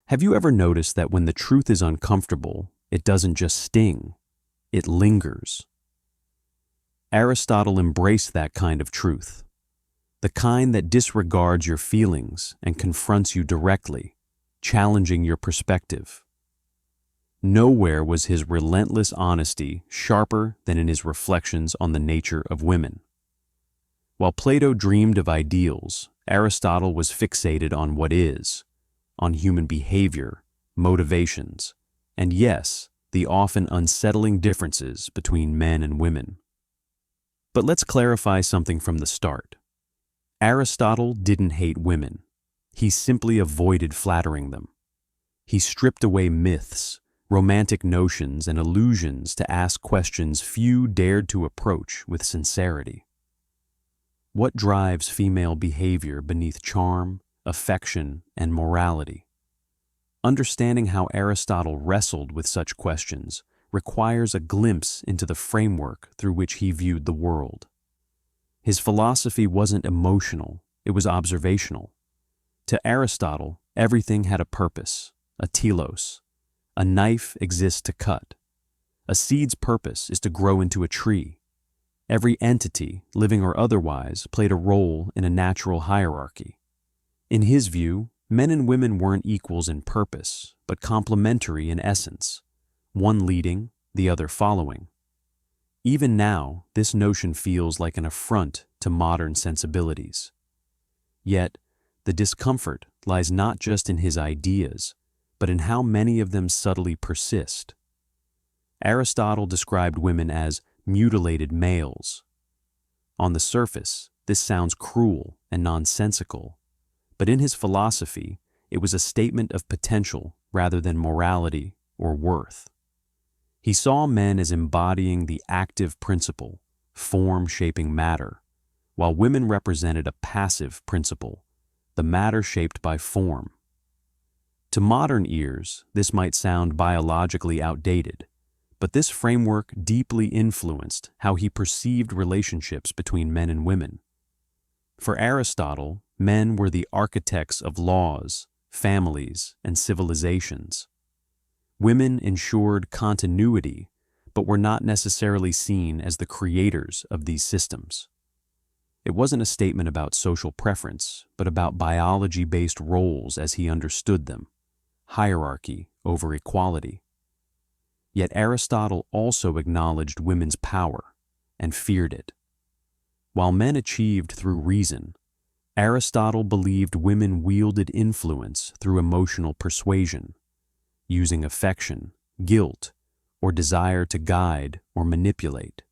Have you ever noticed that when the truth is uncomfortable, it doesn't just sting, it lingers? Aristotle embraced that kind of truth, the kind that disregards your feelings and confronts you directly, challenging your perspective. Nowhere was his relentless honesty sharper than in his reflections on the nature of women. While Plato dreamed of ideals, Aristotle was fixated on what is, on human behavior, motivations, and yes, the often unsettling differences between men and women. But let's clarify something from the start. Aristotle didn't hate women. He simply avoided flattering them. He stripped away myths, romantic notions, and illusions to ask questions few dared to approach with sincerity. What drives female behavior beneath charm, affection, and morality? Understanding how Aristotle wrestled with such questions requires a glimpse into the framework through which he viewed the world. His philosophy wasn't emotional, it was observational. To Aristotle, everything had a purpose, a telos. A knife exists to cut. A seed's purpose is to grow into a tree. Every entity, living or otherwise, played a role in a natural hierarchy. In his view, men and women weren't equals in purpose, but complementary in essence, one leading, the other following. Even now, this notion feels like an affront to modern sensibilities. Yet, the discomfort lies not just in his ideas, but in how many of them subtly persist. Aristotle described women as mutilated males. On the surface, this sounds cruel and nonsensical, but in his philosophy, it was a statement of potential rather than morality or worth. He saw men as embodying the active principle, form shaping matter, while women represented a passive principle, the matter shaped by form. To modern ears, this might sound biologically outdated, but this framework deeply influenced how he perceived relationships between men and women. For Aristotle, men were the architects of laws, families, and civilizations. Women ensured continuity, but were not necessarily seen as the creators of these systems. It wasn't a statement about social preference, but about biology-based roles as he understood them, hierarchy over equality. Yet Aristotle also acknowledged women's power and feared it. While men achieved through reason, Aristotle believed women wielded influence through emotional persuasion, using affection, guilt, or desire to guide or manipulate.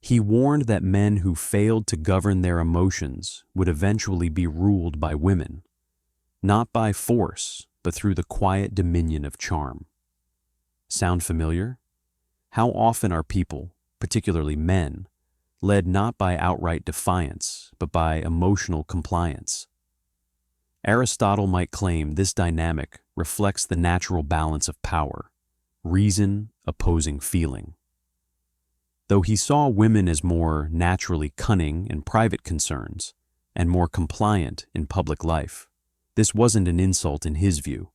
He warned that men who failed to govern their emotions would eventually be ruled by women, not by force, but through the quiet dominion of charm. Sound familiar? How often are people, particularly men, led not by outright defiance, but by emotional compliance? Aristotle might claim this dynamic reflects the natural balance of power, reason opposing feeling. Though he saw women as more naturally cunning in private concerns and more compliant in public life, this wasn't an insult in his view.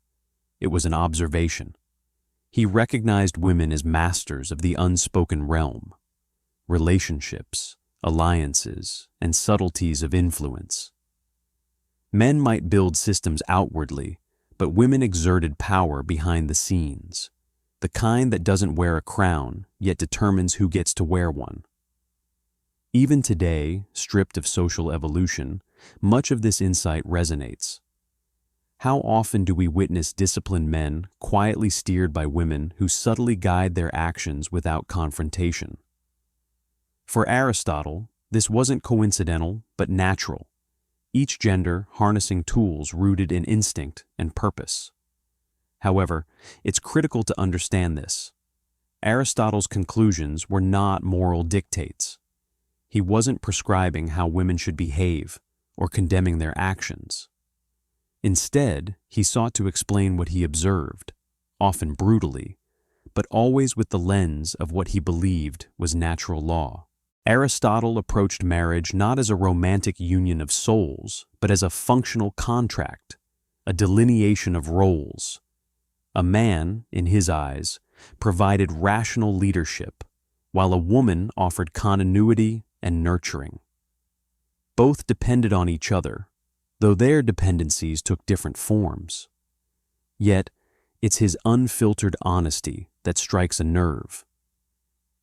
It was an observation. He recognized women as masters of the unspoken realm, relationships, alliances, and subtleties of influence. Men might build systems outwardly, but women exerted power behind the scenes, the kind that doesn't wear a crown, yet determines who gets to wear one. Even today, stripped of social evolution, much of this insight resonates. How often do we witness disciplined men quietly steered by women who subtly guide their actions without confrontation? For Aristotle, this wasn't coincidental, but natural, each gender harnessing tools rooted in instinct and purpose. However, it's critical to understand this. Aristotle's conclusions were not moral dictates. He wasn't prescribing how women should behave or condemning their actions. Instead, he sought to explain what he observed, often brutally, but always with the lens of what he believed was natural law. Aristotle approached marriage not as a romantic union of souls, but as a functional contract, a delineation of roles. A man, in his eyes, provided rational leadership, while a woman offered continuity and nurturing. Both depended on each other, though their dependencies took different forms. Yet, it's his unfiltered honesty that strikes a nerve.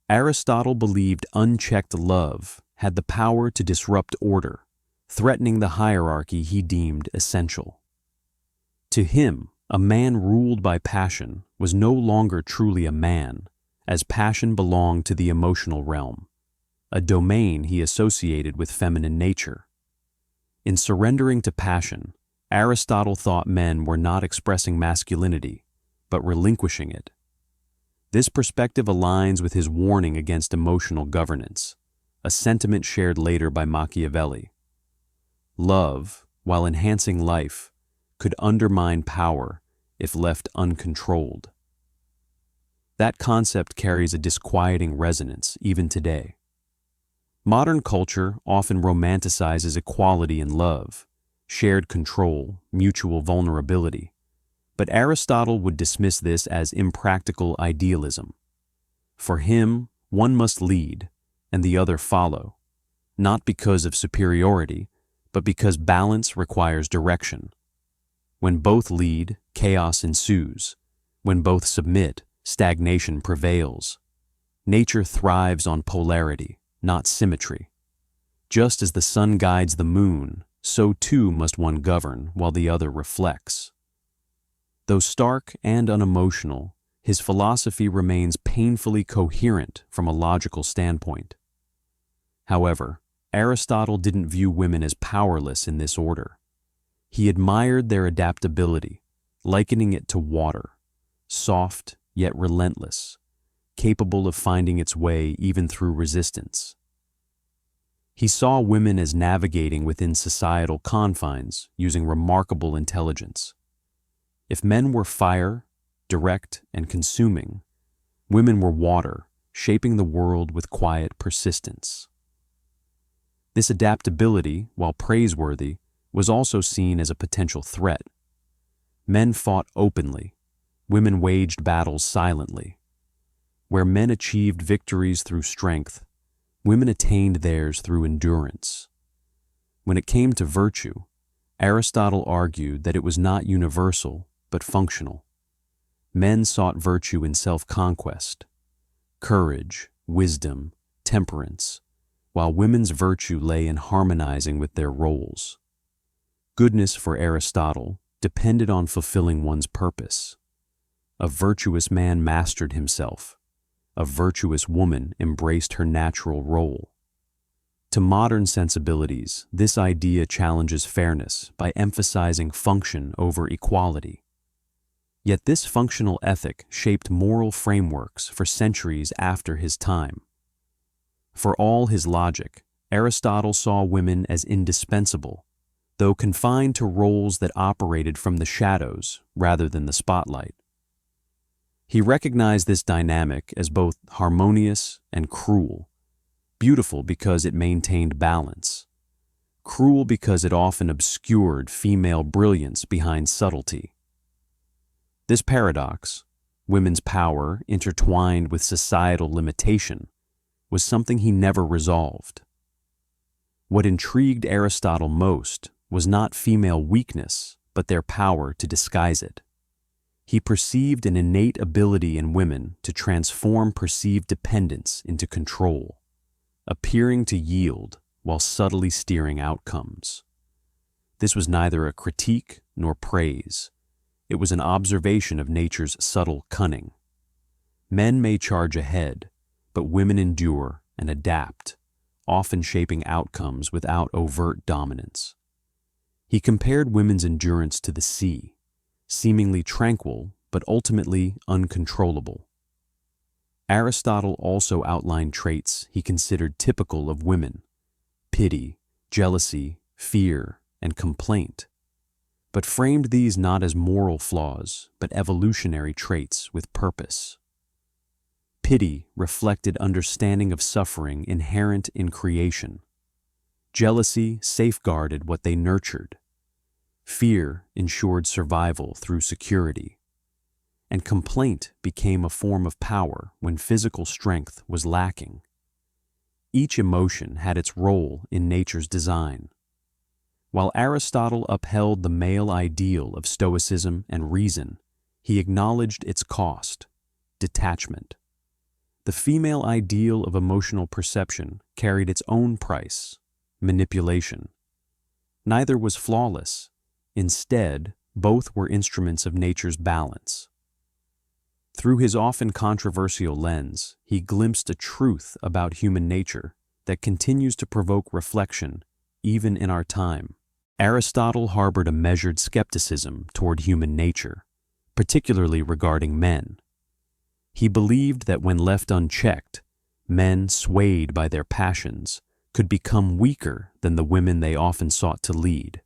Aristotle believed unchecked love had the power to disrupt order, threatening the hierarchy he deemed essential. To him, a man ruled by passion was no longer truly a man, as passion belonged to the emotional realm, a domain he associated with feminine nature. In surrendering to passion, Aristotle thought men were not expressing masculinity, but relinquishing it. This perspective aligns with his warning against emotional governance, a sentiment shared later by Machiavelli. Love, while enhancing life, could undermine power if left uncontrolled. That concept carries a disquieting resonance even today. Modern culture often romanticizes equality in love, shared control, mutual vulnerability, but Aristotle would dismiss this as impractical idealism. For him, one must lead and the other follow, not because of superiority, but because balance requires direction. When both lead, chaos ensues. When both submit, stagnation prevails. Nature thrives on polarity, not symmetry. Just as the sun guides the moon, so too must one govern while the other reflects. Though stark and unemotional, his philosophy remains painfully coherent from a logical standpoint. However, Aristotle didn't view women as powerless in this order. He admired their adaptability, likening it to water, soft yet relentless, capable of finding its way even through resistance. He saw women as navigating within societal confines using remarkable intelligence. If men were fire, direct and consuming, women were water, shaping the world with quiet persistence. This adaptability, while praiseworthy, was also seen as a potential threat. Men fought openly, women waged battles silently. Where men achieved victories through strength, women attained theirs through endurance. When it came to virtue, Aristotle argued that it was not universal, but functional. Men sought virtue in self-conquest, courage, wisdom, temperance, while women's virtue lay in harmonizing with their roles. Goodness for Aristotle depended on fulfilling one's purpose. A virtuous man mastered himself. A virtuous woman embraced her natural role. To modern sensibilities, this idea challenges fairness by emphasizing function over equality. Yet this functional ethic shaped moral frameworks for centuries after his time. For all his logic, Aristotle saw women as indispensable, though confined to roles that operated from the shadows rather than the spotlight. He recognized this dynamic as both harmonious and cruel, beautiful because it maintained balance, cruel because it often obscured female brilliance behind subtlety. This paradox, women's power intertwined with societal limitation, was something he never resolved. What intrigued Aristotle most was not female weakness, but their power to disguise it. He perceived an innate ability in women to transform perceived dependence into control, appearing to yield while subtly steering outcomes. This was neither a critique nor praise. It was an observation of nature's subtle cunning. Men may charge ahead, but women endure and adapt, often shaping outcomes without overt dominance. He compared women's endurance to the sea, seemingly tranquil but ultimately uncontrollable. Aristotle also outlined traits he considered typical of women: pity, jealousy, fear, and complaint, but framed these not as moral flaws, but evolutionary traits with purpose. Pity reflected understanding of suffering inherent in creation. Jealousy safeguarded what they nurtured. Fear ensured survival through security, and complaint became a form of power when physical strength was lacking. Each emotion had its role in nature's design. While Aristotle upheld the male ideal of stoicism and reason, he acknowledged its cost: detachment. The female ideal of emotional perception carried its own price: manipulation. Neither was flawless. Instead, both were instruments of nature's balance. Through his often controversial lens, he glimpsed a truth about human nature that continues to provoke reflection even in our time. Aristotle harbored a measured skepticism toward human nature, particularly regarding men. He believed that when left unchecked, men swayed by their passions could become weaker than the women they often sought to lead.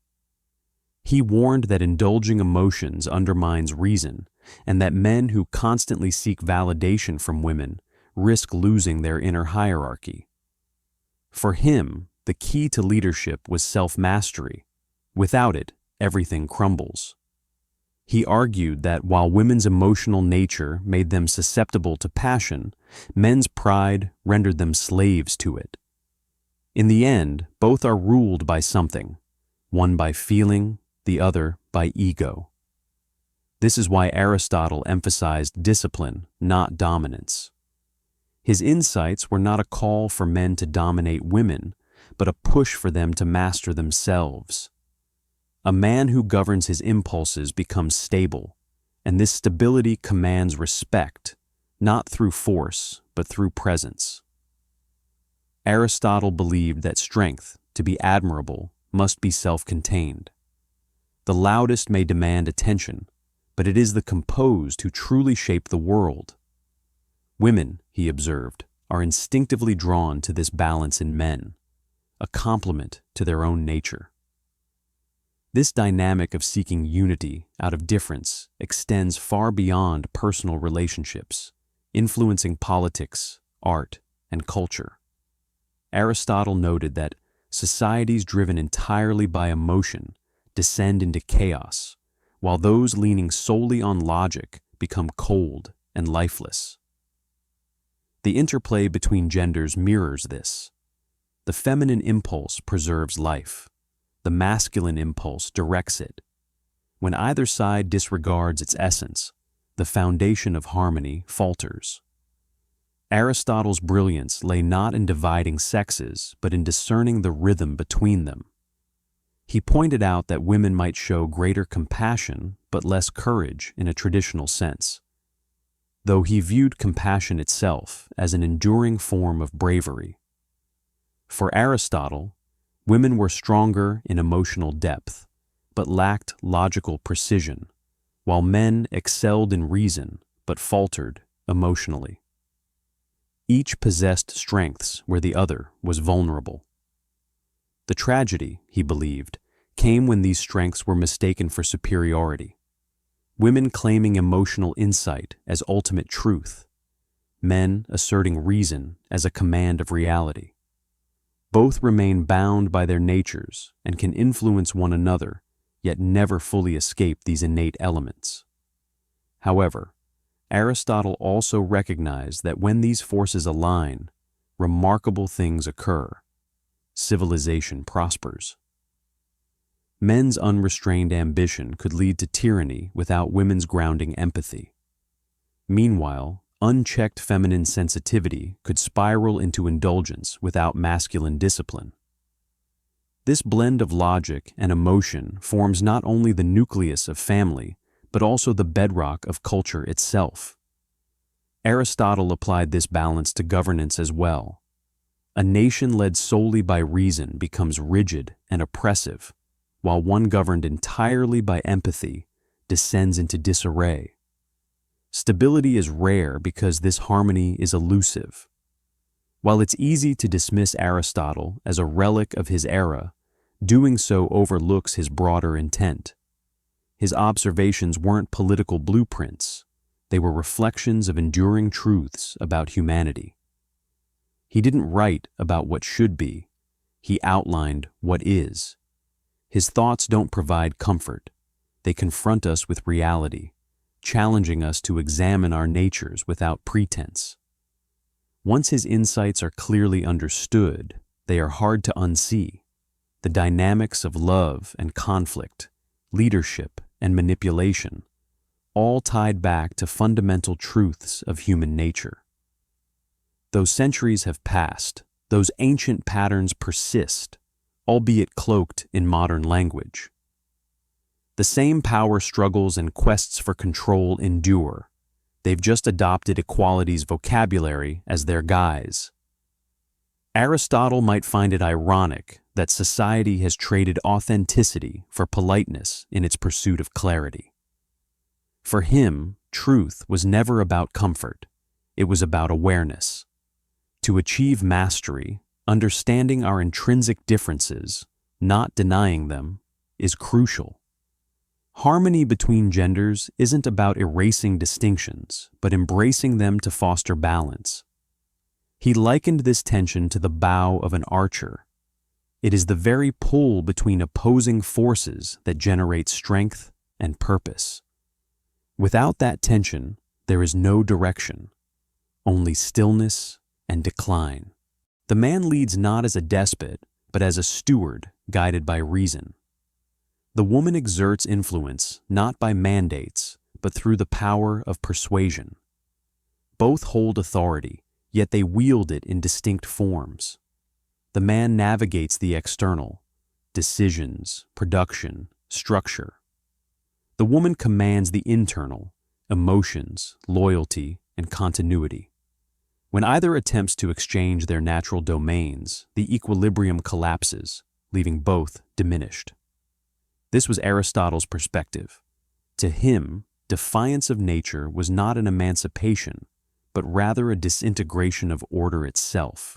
He warned that indulging emotions undermines reason, and that men who constantly seek validation from women risk losing their inner hierarchy. For him, the key to leadership was self-mastery. Without it, everything crumbles. He argued that while women's emotional nature made them susceptible to passion, men's pride rendered them slaves to it. In the end, both are ruled by something, one by feeling, the other by ego. This is why Aristotle emphasized discipline, not dominance. His insights were not a call for men to dominate women, but a push for them to master themselves. A man who governs his impulses becomes stable, and this stability commands respect, not through force, but through presence. Aristotle believed that strength, to be admirable, must be self-contained. The loudest may demand attention, but it is the composed who truly shape the world. Women, he observed, are instinctively drawn to this balance in men, a complement to their own nature. This dynamic of seeking unity out of difference extends far beyond personal relationships, influencing politics, art, and culture. Aristotle noted that societies driven entirely by emotion descend into chaos, while those leaning solely on logic become cold and lifeless. The interplay between genders mirrors this. The feminine impulse preserves life. The masculine impulse directs it. When either side disregards its essence, the foundation of harmony falters. Aristotle's brilliance lay not in dividing sexes, but in discerning the rhythm between them. He pointed out that women might show greater compassion, but less courage in a traditional sense, though he viewed compassion itself as an enduring form of bravery. For Aristotle, women were stronger in emotional depth, but lacked logical precision, while men excelled in reason, but faltered emotionally. Each possessed strengths where the other was vulnerable. The tragedy, he believed, came when these strengths were mistaken for superiority. Women claiming emotional insight as ultimate truth, men asserting reason as a command of reality. Both remain bound by their natures and can influence one another, yet never fully escape these innate elements. However, Aristotle also recognized that when these forces align, remarkable things occur. Civilization prospers. Men's unrestrained ambition could lead to tyranny without women's grounding empathy. Meanwhile, unchecked feminine sensitivity could spiral into indulgence without masculine discipline. This blend of logic and emotion forms not only the nucleus of family, but also the bedrock of culture itself. Aristotle applied this balance to governance as well. A nation led solely by reason becomes rigid and oppressive, while one governed entirely by empathy descends into disarray. Stability is rare because this harmony is elusive. While it's easy to dismiss Aristotle as a relic of his era, doing so overlooks his broader intent. His observations weren't political blueprints, they were reflections of enduring truths about humanity. He didn't write about what should be, he outlined what is. His thoughts don't provide comfort. They confront us with reality, challenging us to examine our natures without pretense. Once his insights are clearly understood, they are hard to unsee. The dynamics of love and conflict, leadership and manipulation, all tied back to fundamental truths of human nature. Though centuries have passed, those ancient patterns persist, albeit cloaked in modern language. The same power struggles and quests for control endure. They've just adopted equality's vocabulary as their guise. Aristotle might find it ironic that society has traded authenticity for politeness in its pursuit of clarity. For him, truth was never about comfort. It was about awareness. To achieve mastery, understanding our intrinsic differences, not denying them, is crucial. Harmony between genders isn't about erasing distinctions, but embracing them to foster balance. He likened this tension to the bow of an archer. It is the very pull between opposing forces that generates strength and purpose. Without that tension, there is no direction, only stillness and decline. The man leads not as a despot, but as a steward guided by reason. The woman exerts influence not by mandates, but through the power of persuasion. Both hold authority, yet they wield it in distinct forms. The man navigates the external, decisions, production, structure. The woman commands the internal, emotions, loyalty, and continuity. When either attempts to exchange their natural domains, the equilibrium collapses, leaving both diminished. This was Aristotle's perspective. To him, defiance of nature was not an emancipation, but rather a disintegration of order itself.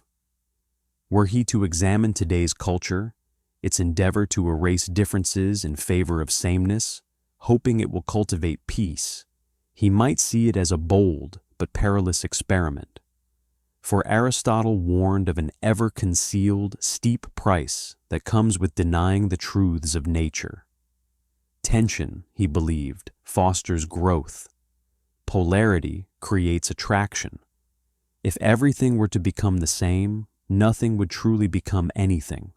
Were he to examine today's culture, its endeavor to erase differences in favor of sameness, hoping it will cultivate peace, he might see it as a bold but perilous experiment. For Aristotle warned of an ever-concealed, steep price that comes with denying the truths of nature. Tension, he believed, fosters growth. Polarity creates attraction. If everything were to become the same, nothing would truly become anything.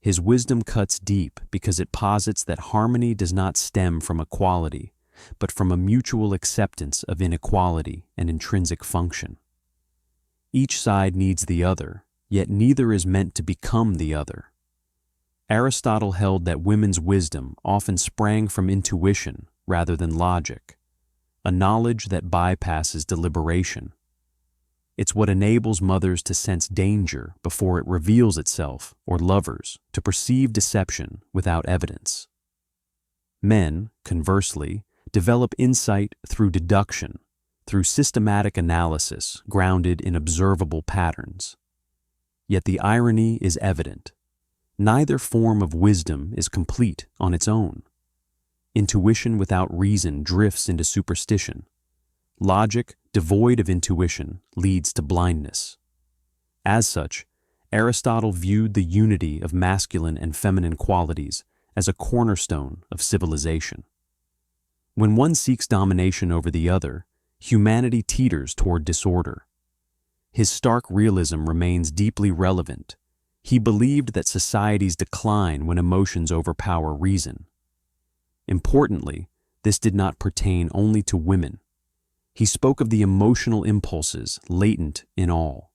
His wisdom cuts deep because it posits that harmony does not stem from equality, but from a mutual acceptance of inequality and intrinsic function. Each side needs the other, yet neither is meant to become the other. Aristotle held that women's wisdom often sprang from intuition rather than logic, a knowledge that bypasses deliberation. It's what enables mothers to sense danger before it reveals itself, or lovers to perceive deception without evidence. Men, conversely, develop insight through deduction, through systematic analysis grounded in observable patterns. Yet the irony is evident. Neither form of wisdom is complete on its own. Intuition without reason drifts into superstition. Logic, devoid of intuition, leads to blindness. As such, Aristotle viewed the unity of masculine and feminine qualities as a cornerstone of civilization. When one seeks domination over the other, humanity teeters toward disorder. His stark realism remains deeply relevant. He believed that societies decline when emotions overpower reason. Importantly, this did not pertain only to women. He spoke of the emotional impulses latent in all,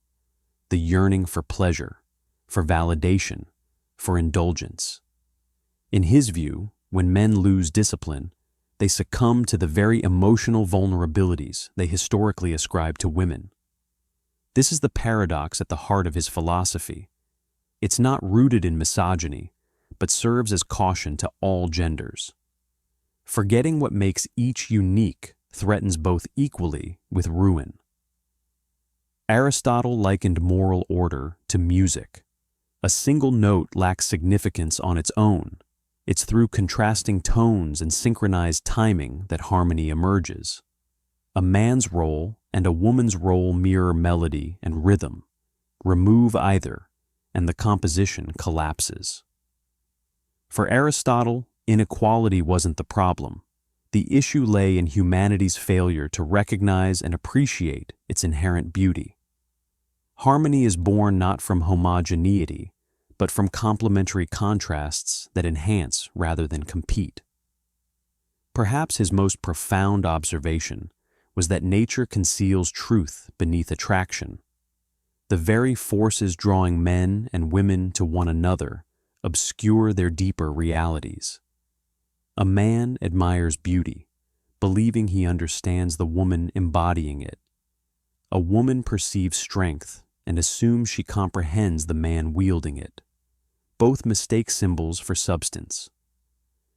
the yearning for pleasure, for validation, for indulgence. In his view, when men lose discipline, they succumb to the very emotional vulnerabilities they historically ascribe to women. This is the paradox at the heart of his philosophy. It's not rooted in misogyny, but serves as caution to all genders. Forgetting what makes each unique threatens both equally with ruin. Aristotle likened moral order to music. A single note lacks significance on its own. It's through contrasting tones and synchronized timing that harmony emerges. A man's role and a woman's role mirror melody and rhythm. Remove either, and the composition collapses. For Aristotle, inequality wasn't the problem. The issue lay in humanity's failure to recognize and appreciate its inherent beauty. Harmony is born not from homogeneity, but from complementary contrasts that enhance rather than compete. Perhaps his most profound observation was that nature conceals truth beneath attraction. The very forces drawing men and women to one another obscure their deeper realities. A man admires beauty, believing he understands the woman embodying it. A woman perceives strength and assumes she comprehends the man wielding it. Both mistake symbols for substance.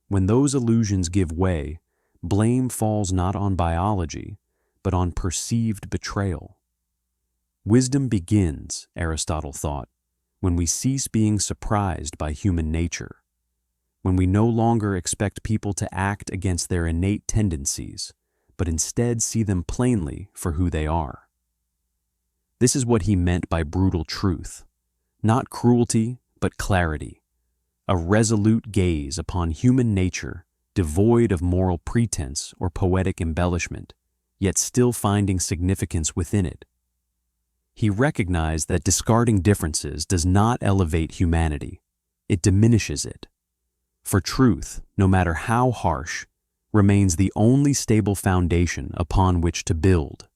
When those illusions give way, blame falls not on biology, but on perceived betrayal. Wisdom begins, Aristotle thought, when we cease being surprised by human nature, when we no longer expect people to act against their innate tendencies, but instead see them plainly for who they are. This is what he meant by brutal truth, not cruelty, but clarity, a resolute gaze upon human nature devoid of moral pretense or poetic embellishment, yet still finding significance within it. He recognized that discarding differences does not elevate humanity, it diminishes it. For truth, no matter how harsh, remains the only stable foundation upon which to build.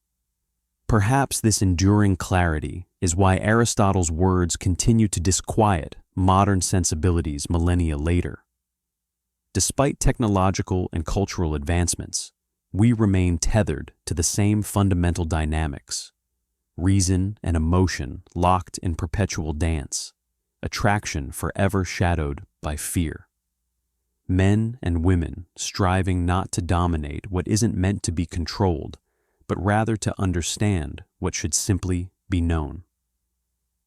Perhaps this enduring clarity is why Aristotle's words continue to disquiet modern sensibilities millennia later. Despite technological and cultural advancements, we remain tethered to the same fundamental dynamics. Reason and emotion locked in perpetual dance, attraction forever shadowed by fear. Men and women striving not to dominate what isn't meant to be controlled, but rather to understand what should simply be known.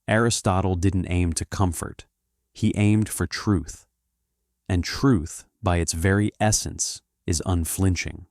Aristotle didn't aim to comfort, he aimed for truth. And truth, by its very essence, is unflinching.